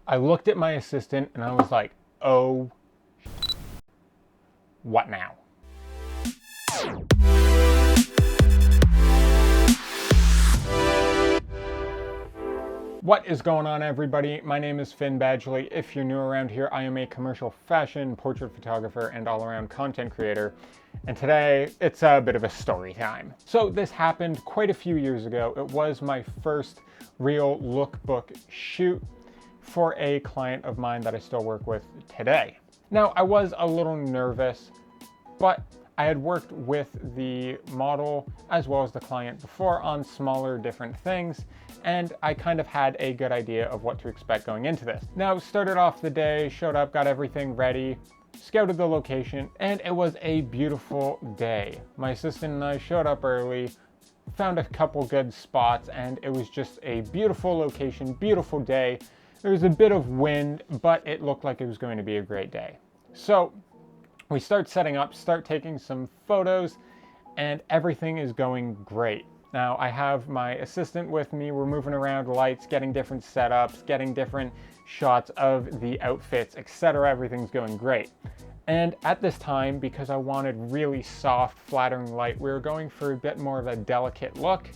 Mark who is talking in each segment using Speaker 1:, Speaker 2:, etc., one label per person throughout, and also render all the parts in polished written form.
Speaker 1: I looked at my assistant and I was like, oh, what now? What is going on, everybody? My name is Finn Badgley. If you're new around here, I am a commercial fashion, portrait photographer, and all-around content creator. And today, it's a bit of a story time. So this happened quite a few years ago. It was my first real lookbook shoot for a client of mine that I still work with today. Now, I was a little nervous, but I had worked with the model as well as the client before on smaller different things, and I kind of had a good idea of what to expect going into this. Now, started off the day, showed up, got everything ready, scouted the location, and it was a beautiful day. My assistant and I showed up early, found a couple good spots, and it was just a beautiful location, beautiful day. There was a bit of wind, but it looked like it was going to be a great day. So we start setting up, start taking some photos, and everything is going great. Now I have my assistant with me, we're moving around lights, getting different setups, getting different shots of the outfits, etc. Everything's going great. And at this time, because I wanted really soft, flattering light, we were going for a bit more of a delicate look.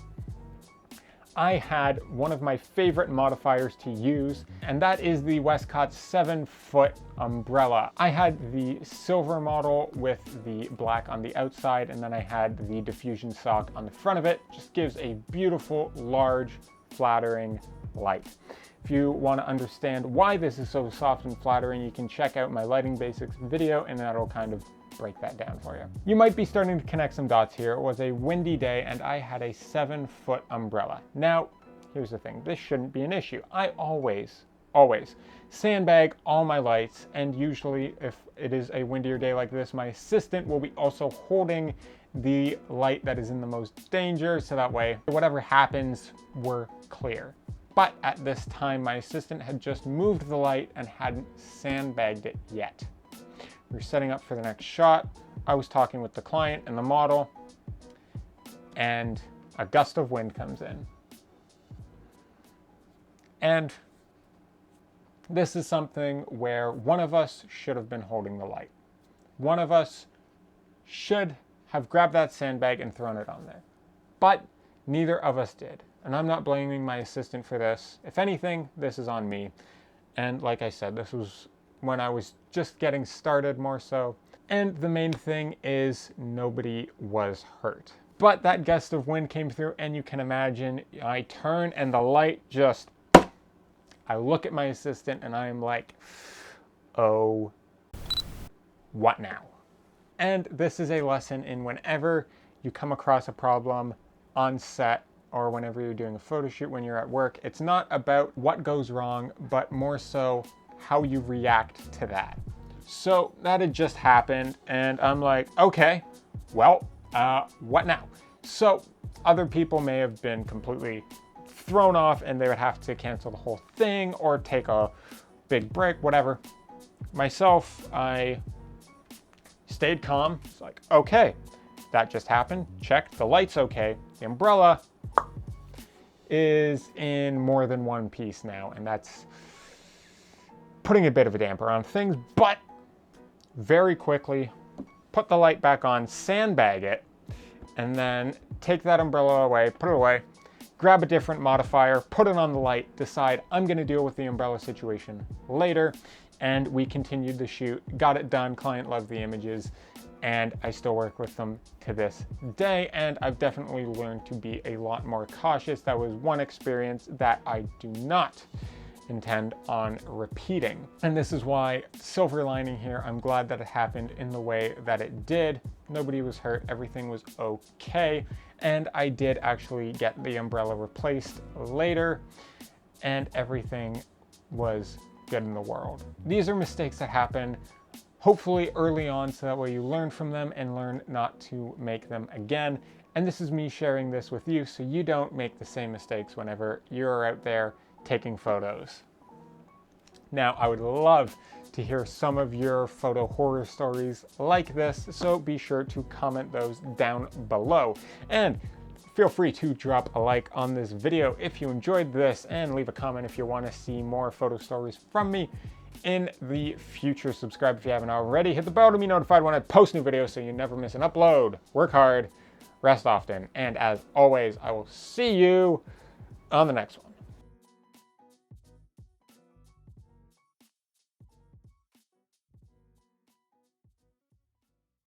Speaker 1: I had one of my favorite modifiers to use, and that is the Westcott 7-foot umbrella. I had the silver model with the black on the outside, and then I had the diffusion sock on the front of it. Just gives a beautiful, large, flattering light. If you want to understand why this is so soft and flattering, you can check out my lighting basics video, and that'll kind of break that down for you. You might be starting to connect some dots here. It was a windy day and I had a 7-foot umbrella. Now, here's the thing, this shouldn't be an issue. I always sandbag all my lights, and usually if it is a windier day like this, my assistant will be also holding the light that is in the most danger, so that way, whatever happens, we're clear. But at this time, my assistant had just moved the light and hadn't sandbagged it yet. We were setting up for the next shot. I was talking with the client and the model, and a gust of wind comes in. And this is something where one of us should have been holding the light. One of us should have grabbed that sandbag and thrown it on there. But neither of us did. And I'm not blaming my assistant for this. If anything, this is on me. And like I said, this was when I was just getting started more so. And the main thing is nobody was hurt. But that gust of wind came through, and you can imagine I turn and the light just, I look at my assistant and I'm like, oh, what now? And this is a lesson in whenever you come across a problem on set or whenever you're doing a photo shoot, when you're at work, it's not about what goes wrong, but more so how you react to that. So that had just happened, and I'm like, okay, well, what now? So other people may have been completely thrown off and they would have to cancel the whole thing or take a big break, whatever. Myself, I stayed calm. It's like, okay, that just happened. Check, the light's okay. The umbrella is in more than one piece now, and that's putting a bit of a damper on things, but very quickly put the light back on, sandbag it, and then take that umbrella away, put it away, grab a different modifier, put it on the light, decide I'm going to deal with the umbrella situation later, and we continued the shoot, got it done, client loved the images, and I still work with them to this day, and I've definitely learned to be a lot more cautious. That was one experience that I do not intend on repeating. And this is why, silver lining here, I'm glad that it happened in the way that it did. Nobody was hurt, everything was okay, and I did actually get the umbrella replaced later, and everything was good in the world. These are mistakes that happen hopefully early on, so that way you learn from them and learn not to make them again. And this is me sharing this with you so you don't make the same mistakes whenever you're out there taking photos. Now, I would love to hear some of your photo horror stories like this, so be sure to comment those down below. And feel free to drop a like on this video if you enjoyed this, and leave a comment if you want to see more photo stories from me in the future. Subscribe if you haven't already. Hit the bell to be notified when I post new videos so you never miss an upload. Work hard, rest often, and as always, I will see you on the next one.